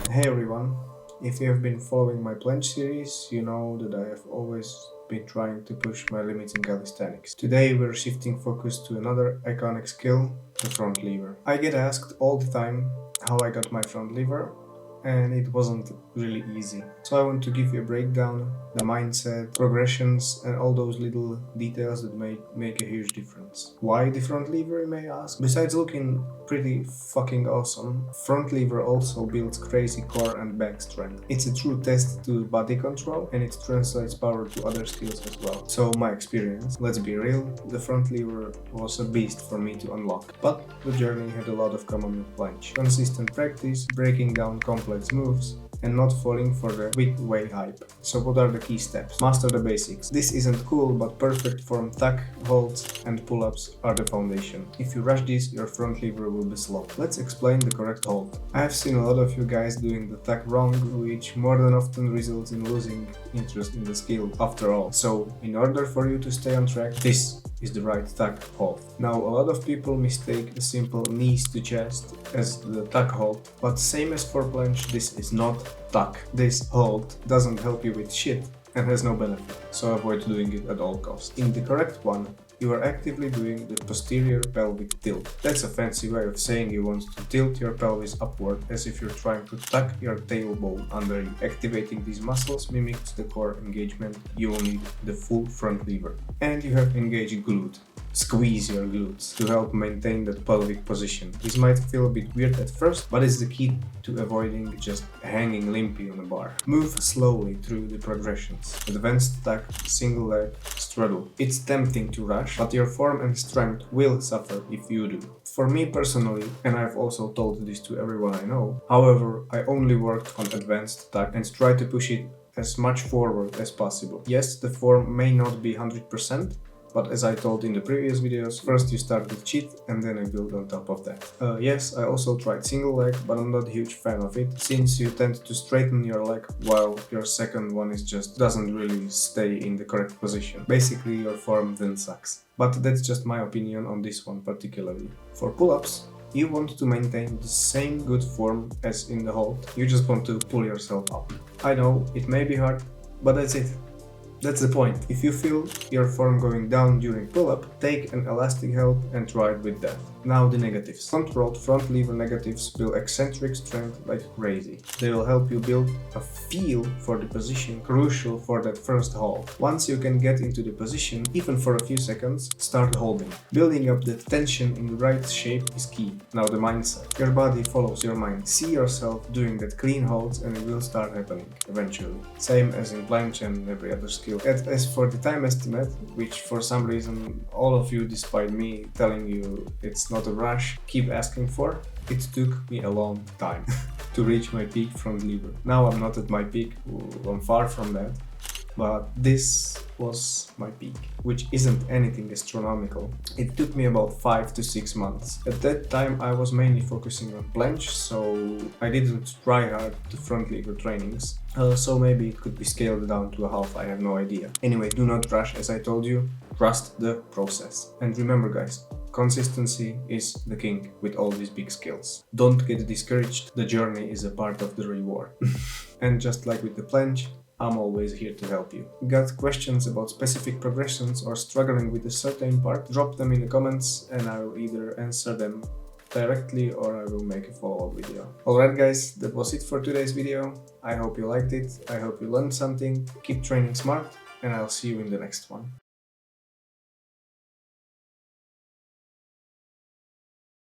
Hey everyone, if you have been following my Planche series, you know that I have always been trying to push my limits in calisthenics. Today we're shifting focus to another iconic skill, the front lever. I get asked all the time how I got my front lever, and it wasn't really easy. So I want to give you a breakdown, the mindset, progressions, and all those little details that make a huge difference. Why the front lever, you may ask? Besides looking pretty fucking awesome, front lever also builds crazy core and back strength. It's a true test to body control, and it translates power to other skills as well. So my experience, let's be real, the front lever was a beast for me to unlock. But the journey had a lot of common with planche. Consistent practice, breaking down complex moves, and not falling for the quick way hype. So what are the key steps? Master the basics. This isn't cool, but perfect form tuck, holds, and pull-ups are the foundation. If you rush this, your front lever will be slow. Let's explain the correct hold. I have seen a lot of you guys doing the tuck wrong, which more than often results in losing interest in the skill after all. So in order for you to stay on track, this is the right tuck hold. Now a lot of people mistake a simple knees to chest as the tuck hold, but same as for planche, this is not tuck. This hold doesn't help you with shit and has no benefit, so avoid doing it at all costs. In the correct one, you are actively doing the posterior pelvic tilt. That's a fancy way of saying you want to tilt your pelvis upward as if you're trying to tuck your tailbone under you. Activating these muscles mimics the core engagement. You will need the full front lever. And you have engaged glute. Squeeze your glutes to help maintain that pelvic position. This might feel a bit weird at first, but it's the key to avoiding just hanging limply on a bar. Move slowly through the progressions. Advanced tuck, single leg, straddle. It's tempting to rush, but your form and strength will suffer if you do. For me personally, and I've also told this to everyone I know, however, I only worked on advanced tuck and tried to push it as much forward as possible. Yes, the form may not be 100%, but as I told in the previous videos, first you start with cheat and then you build on top of that. Yes, I also tried single leg, but I'm not a huge fan of it, since you tend to straighten your leg while your second one is just doesn't really stay in the correct position. Basically your form then sucks. But that's just my opinion on this one particularly. For pull-ups, you want to maintain the same good form as in the hold, you just want to pull yourself up. I know, it may be hard, but that's it. That's the point. If you feel your form going down during pull-up, take an elastic help and try it with that. Now the negatives. Controlled front lever negatives build eccentric strength like crazy. They will help you build a feel for the position crucial for that first hold. Once you can get into the position, even for a few seconds, start holding. Building up the tension in the right shape is key. Now the mindset. Your body follows your mind. See yourself doing that clean holds and it will start happening eventually. Same as in planche and every other skill. As for the time estimate, which for some reason all of you, despite me telling you it's not a rush, keep asking for, it took me a long time to reach my peak front lever. Now I'm not at my peak, I'm far from that, but this was my peak, which isn't anything astronomical. It took me about 5 to 6 months. At that time I was mainly focusing on planche, so I didn't try hard to front lever trainings, so maybe it could be scaled down to a half, I have no idea. Anyway, do not rush, as I told you, trust the process. And remember guys, consistency is the king with all these big skills. Don't get discouraged, the journey is a part of the reward. And just like with the planche, I'm always here to help you. Got questions about specific progressions or struggling with a certain part? Drop them in the comments and I will either answer them directly or I will make a follow-up video. Alright guys, that was it for today's video. I hope you liked it, I hope you learned something, keep training smart, and I'll see you in the next one.